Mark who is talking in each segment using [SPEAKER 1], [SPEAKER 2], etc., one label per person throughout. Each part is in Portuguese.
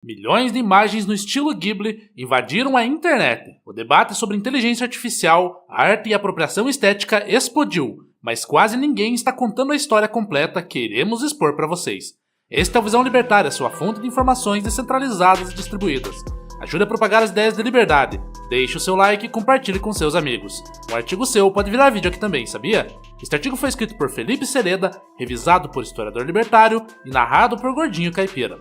[SPEAKER 1] Milhões de imagens no estilo Ghibli invadiram a internet. O debate sobre inteligência artificial, arte e apropriação estética explodiu, mas quase ninguém está contando a história completa que iremos expor para vocês. Este é o Visão Libertária, sua fonte de informações descentralizadas e distribuídas. Ajude a propagar as ideias de liberdade. Deixe o seu like e compartilhe com seus amigos. Um artigo seu pode virar vídeo aqui também, sabia? Este artigo foi escrito por Felipe Sereda, revisado por historiador libertário e narrado por Gordinho Caipira.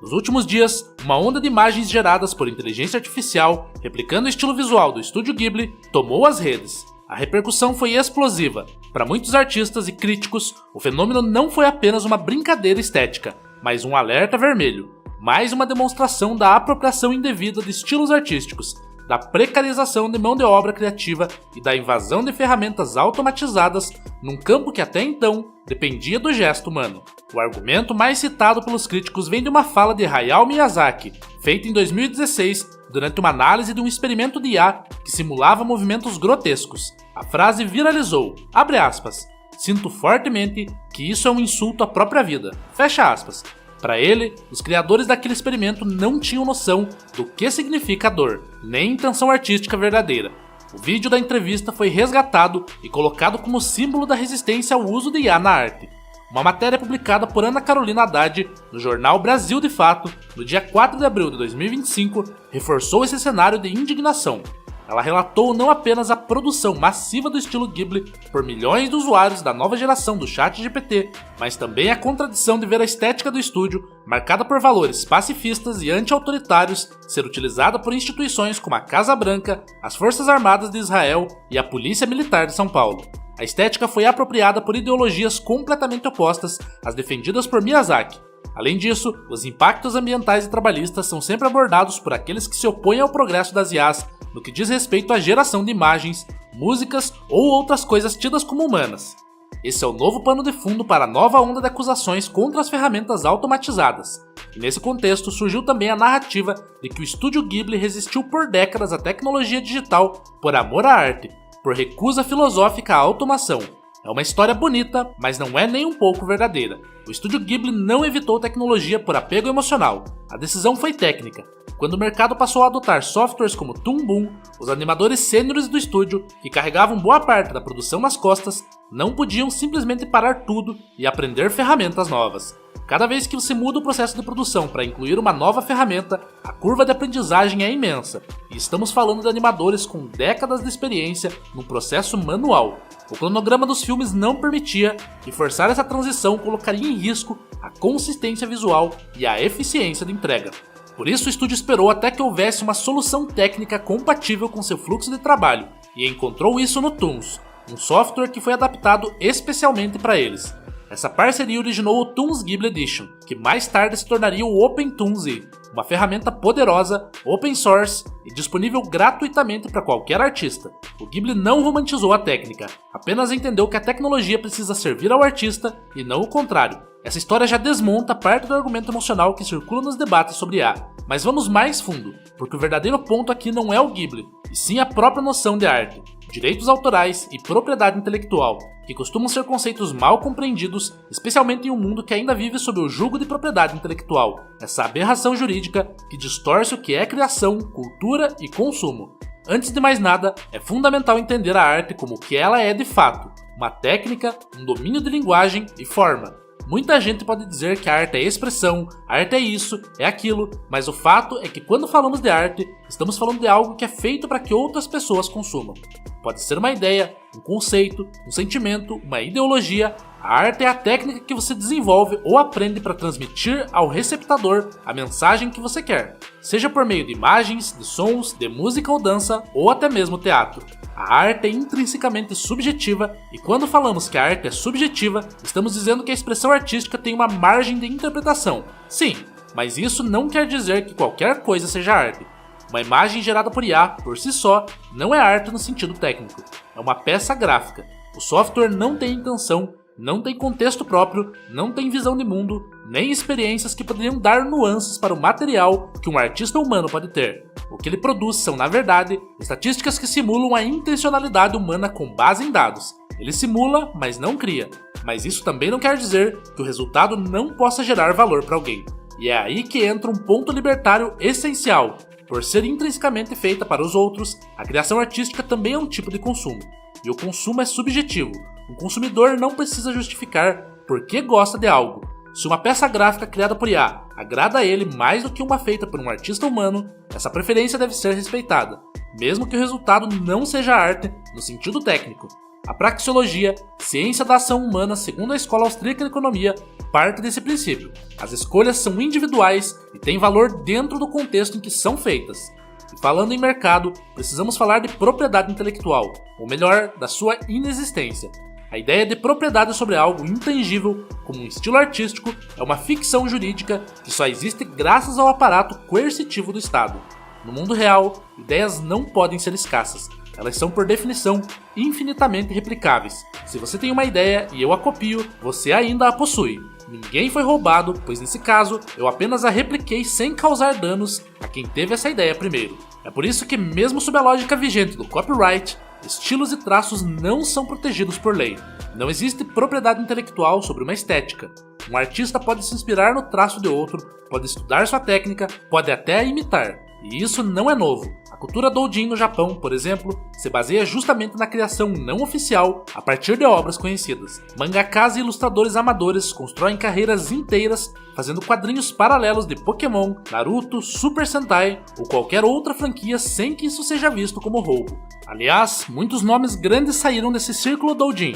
[SPEAKER 1] Nos últimos dias, uma onda de imagens geradas por inteligência artificial, replicando o estilo visual do estúdio Ghibli, tomou as redes. A repercussão foi explosiva. Para muitos artistas e críticos, o fenômeno não foi apenas uma brincadeira estética, mas um alerta vermelho. Mais uma demonstração da apropriação indevida de estilos artísticos, da precarização de mão de obra criativa e da invasão de ferramentas automatizadas num campo que até então dependia do gesto humano. O argumento mais citado pelos críticos vem de uma fala de Hayao Miyazaki, feita em 2016 durante uma análise de um experimento de IA que simulava movimentos grotescos. A frase viralizou, abre aspas, "Sinto fortemente que isso é um insulto à própria vida", fecha aspas. Para ele, os criadores daquele experimento não tinham noção do que significa a dor, nem intenção artística verdadeira. O vídeo da entrevista foi resgatado e colocado como símbolo da resistência ao uso de IA na arte. Uma matéria publicada por Ana Carolina Haddad no jornal Brasil de Fato, no dia 4 de abril de 2025, reforçou esse cenário de indignação. Ela relatou não apenas a produção massiva do estilo Ghibli por milhões de usuários da nova geração do ChatGPT, mas também a contradição de ver a estética do estúdio, marcada por valores pacifistas e anti-autoritários, ser utilizada por instituições como a Casa Branca, as Forças Armadas de Israel e a Polícia Militar de São Paulo. A estética foi apropriada por ideologias completamente opostas às defendidas por Miyazaki. Além disso, os impactos ambientais e trabalhistas são sempre abordados por aqueles que se opõem ao progresso das IAs no que diz respeito à geração de imagens, músicas ou outras coisas tidas como humanas. Esse é o novo pano de fundo para a nova onda de acusações contra as ferramentas automatizadas. E nesse contexto surgiu também a narrativa de que o estúdio Ghibli resistiu por décadas à tecnologia digital por amor à arte, por recusa filosófica à automação. É uma história bonita, mas não é nem um pouco verdadeira. O estúdio Ghibli não evitou tecnologia por apego emocional. A decisão foi técnica. Quando o mercado passou a adotar softwares como Toon Boom, os animadores sêniores do estúdio, que carregavam boa parte da produção nas costas, não podiam simplesmente parar tudo e aprender ferramentas novas. Cada vez que você muda o processo de produção para incluir uma nova ferramenta, a curva de aprendizagem é imensa, e estamos falando de animadores com décadas de experiência num processo manual. O cronograma dos filmes não permitia, e forçar essa transição colocaria em risco a consistência visual e a eficiência de entrega. Por isso o estúdio esperou até que houvesse uma solução técnica compatível com seu fluxo de trabalho, e encontrou isso no Toons, um software que foi adaptado especialmente para eles. Essa parceria originou o Toons Ghibli Edition, que mais tarde se tornaria o OpenToonz, uma ferramenta poderosa, open source e disponível gratuitamente para qualquer artista. O Ghibli não romantizou a técnica, apenas entendeu que a tecnologia precisa servir ao artista e não o contrário. Essa história já desmonta parte do argumento emocional que circula nos debates sobre IA. Mas vamos mais fundo, porque o verdadeiro ponto aqui não é o Ghibli, e sim a própria noção de arte, direitos autorais e propriedade intelectual, que costumam ser conceitos mal compreendidos, especialmente em um mundo que ainda vive sob o jugo de propriedade intelectual, essa aberração jurídica que distorce o que é criação, cultura e consumo. Antes de mais nada, é fundamental entender a arte como o que ela é de fato, uma técnica, um domínio de linguagem e forma. Muita gente pode dizer que a arte é expressão, a arte é isso, é aquilo, mas o fato é que quando falamos de arte, estamos falando de algo que é feito para que outras pessoas consumam. Pode ser uma ideia, um conceito, um sentimento, uma ideologia. A arte é a técnica que você desenvolve ou aprende para transmitir ao receptador a mensagem que você quer, seja por meio de imagens, de sons, de música ou dança, ou até mesmo teatro. A arte é intrinsecamente subjetiva, e quando falamos que a arte é subjetiva, estamos dizendo que a expressão artística tem uma margem de interpretação. Sim, mas isso não quer dizer que qualquer coisa seja arte. Uma imagem gerada por IA, por si só, não é arte no sentido técnico. É uma peça gráfica. O software não tem intenção, não tem contexto próprio, não tem visão de mundo, nem experiências que poderiam dar nuances para o material que um artista humano pode ter. O que ele produz são, na verdade, estatísticas que simulam a intencionalidade humana com base em dados. Ele simula, mas não cria. Mas isso também não quer dizer que o resultado não possa gerar valor para alguém. E é aí que entra um ponto libertário essencial. Por ser intrinsecamente feita para os outros, a criação artística também é um tipo de consumo. E o consumo é subjetivo. Um consumidor não precisa justificar por que gosta de algo. Se uma peça gráfica criada por IA agrada a ele mais do que uma feita por um artista humano, essa preferência deve ser respeitada, mesmo que o resultado não seja arte no sentido técnico. A praxeologia, ciência da ação humana segundo a Escola Austríaca de Economia, parte desse princípio. As escolhas são individuais e têm valor dentro do contexto em que são feitas. E falando em mercado, precisamos falar de propriedade intelectual, ou melhor, da sua inexistência. A ideia de propriedade sobre algo intangível, como um estilo artístico, é uma ficção jurídica que só existe graças ao aparato coercitivo do Estado. No mundo real, ideias não podem ser escassas. Elas são, por definição, infinitamente replicáveis. Se você tem uma ideia e eu a copio, você ainda a possui. Ninguém foi roubado, pois nesse caso, eu apenas a repliquei sem causar danos a quem teve essa ideia primeiro. É por isso que, mesmo sob a lógica vigente do copyright, estilos e traços não são protegidos por lei. Não existe propriedade intelectual sobre uma estética. Um artista pode se inspirar no traço de outro, pode estudar sua técnica, pode até a imitar. E isso não é novo. A cultura doujin no Japão, por exemplo, se baseia justamente na criação não oficial a partir de obras conhecidas. Mangakas e ilustradores amadores constroem carreiras inteiras fazendo quadrinhos paralelos de Pokémon, Naruto, Super Sentai ou qualquer outra franquia sem que isso seja visto como roubo. Aliás, muitos nomes grandes saíram desse círculo doujin.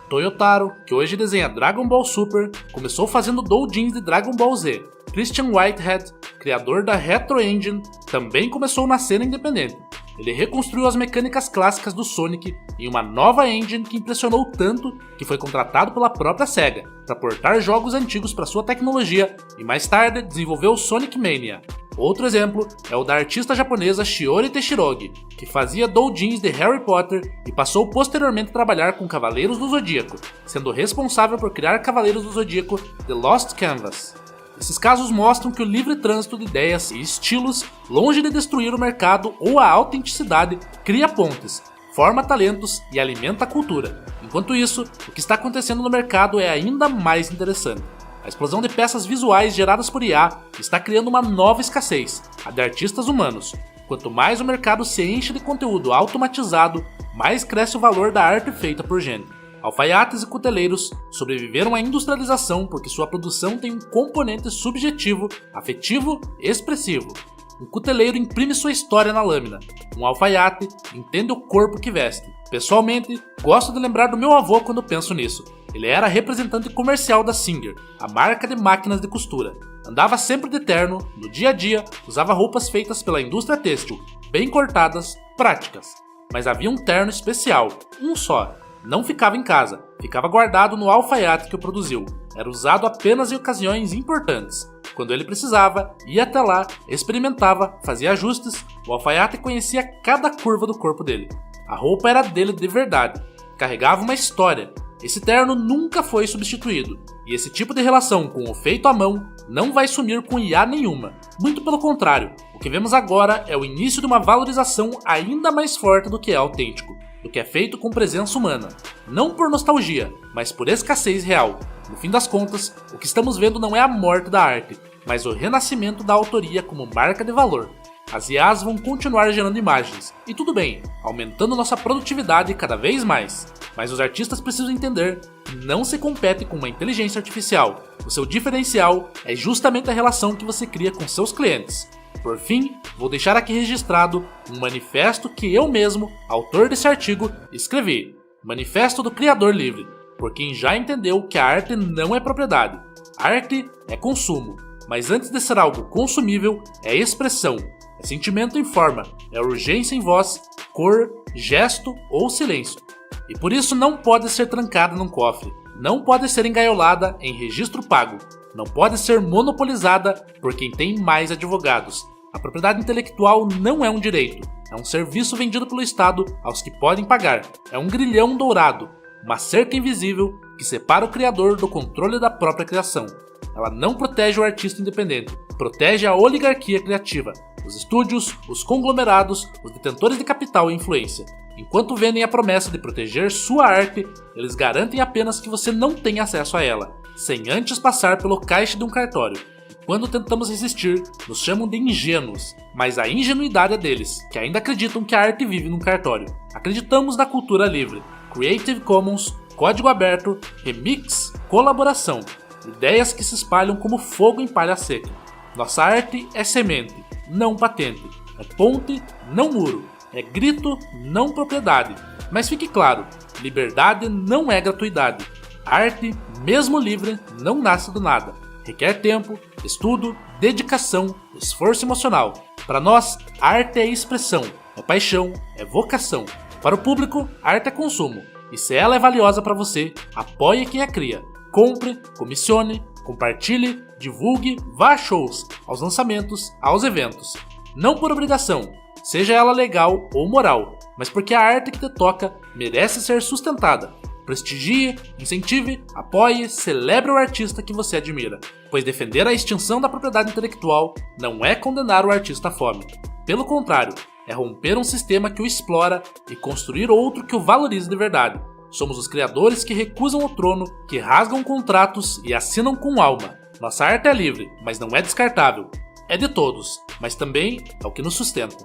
[SPEAKER 1] Toyotaro, que hoje desenha Dragon Ball Super, começou fazendo doujins de Dragon Ball Z. Christian Whitehead, criador da Retro Engine, também começou na cena independente. Ele reconstruiu as mecânicas clássicas do Sonic em uma nova engine que impressionou tanto que foi contratado pela própria SEGA para portar jogos antigos para sua tecnologia e mais tarde desenvolveu o Sonic Mania. Outro exemplo é o da artista japonesa Shiori Teshirogi, que fazia doujins de Harry Potter e passou posteriormente a trabalhar com Cavaleiros do Zodíaco, sendo responsável por criar Cavaleiros do Zodíaco The Lost Canvas. Esses casos mostram que o livre trânsito de ideias e estilos, longe de destruir o mercado ou a autenticidade, cria pontes, forma talentos e alimenta a cultura. Enquanto isso, o que está acontecendo no mercado é ainda mais interessante. A explosão de peças visuais geradas por IA está criando uma nova escassez, a de artistas humanos. Quanto mais o mercado se enche de conteúdo automatizado, mais cresce o valor da arte feita por gente. Alfaiates e cuteleiros sobreviveram à industrialização porque sua produção tem um componente subjetivo, afetivo e expressivo. Um cuteleiro imprime sua história na lâmina. Um alfaiate entende o corpo que veste. Pessoalmente, gosto de lembrar do meu avô quando penso nisso. Ele era representante comercial da Singer, a marca de máquinas de costura. Andava sempre de terno, no dia a dia, usava roupas feitas pela indústria têxtil, bem cortadas, práticas. Mas havia um terno especial, um só. Não ficava em casa, ficava guardado no alfaiate que o produziu. Era usado apenas em ocasiões importantes. Quando ele precisava, ia até lá, experimentava, fazia ajustes, o alfaiate conhecia cada curva do corpo dele. A roupa era dele de verdade, carregava uma história. Esse terno nunca foi substituído, e esse tipo de relação com o feito à mão não vai sumir com IA nenhuma. Muito pelo contrário, o que vemos agora é o início de uma valorização ainda mais forte do que é autêntico, do que é feito com presença humana. Não por nostalgia, mas por escassez real. No fim das contas, o que estamos vendo não é a morte da arte, mas o renascimento da autoria como marca de valor. As IAs vão continuar gerando imagens, e tudo bem, aumentando nossa produtividade cada vez mais. Mas os artistas precisam entender que não se compete com uma inteligência artificial. O seu diferencial é justamente a relação que você cria com seus clientes. Por fim, vou deixar aqui registrado um manifesto que eu mesmo, autor desse artigo, escrevi. Manifesto do Criador Livre, por quem já entendeu que a arte não é propriedade. Arte é consumo, mas antes de ser algo consumível, é expressão. É sentimento em forma, é urgência em voz, cor, gesto ou silêncio. E por isso não pode ser trancada num cofre, não pode ser engaiolada em registro pago, não pode ser monopolizada por quem tem mais advogados. A propriedade intelectual não é um direito, é um serviço vendido pelo Estado aos que podem pagar. É um grilhão dourado, uma cerca invisível que separa o criador do controle da própria criação. Ela não protege o artista independente, protege a oligarquia criativa, os estúdios, os conglomerados, os detentores de capital e influência. Enquanto vendem a promessa de proteger sua arte, eles garantem apenas que você não tem acesso a ela, sem antes passar pelo caixa de um cartório. Quando tentamos resistir, nos chamam de ingênuos, mas a ingenuidade é deles, que ainda acreditam que a arte vive num cartório. Acreditamos na cultura livre, Creative Commons, código aberto, remix, colaboração, ideias que se espalham como fogo em palha seca. Nossa arte é semente, não patente, é ponte, não muro, é grito, não propriedade. Mas fique claro, liberdade não é gratuidade. Arte, mesmo livre, não nasce do nada. Requer tempo, estudo, dedicação, esforço emocional. Para nós, arte é expressão, é paixão, é vocação. Para o público, arte é consumo. E se ela é valiosa para você, apoie quem a cria. Compre, comissione, compartilhe, divulgue, vá a shows, aos lançamentos, aos eventos. Não por obrigação, seja ela legal ou moral, mas porque a arte que te toca merece ser sustentada. Prestigie, incentive, apoie, celebre o artista que você admira, pois defender a extinção da propriedade intelectual não é condenar o artista à fome. Pelo contrário, é romper um sistema que o explora e construir outro que o valorize de verdade. Somos os criadores que recusam o trono, que rasgam contratos e assinam com alma. Nossa arte é livre, mas não é descartável. É de todos, mas também é o que nos sustenta.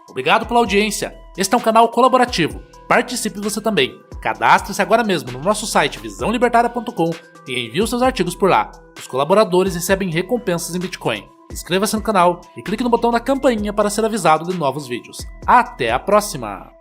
[SPEAKER 1] Obrigado pela audiência. Este é um canal colaborativo. Participe você também. Cadastre-se agora mesmo no nosso site visãolibertaria.com e envie os seus artigos por lá. Os colaboradores recebem recompensas em Bitcoin. Inscreva-se no canal e clique no botão da campainha para ser avisado de novos vídeos. Até a próxima!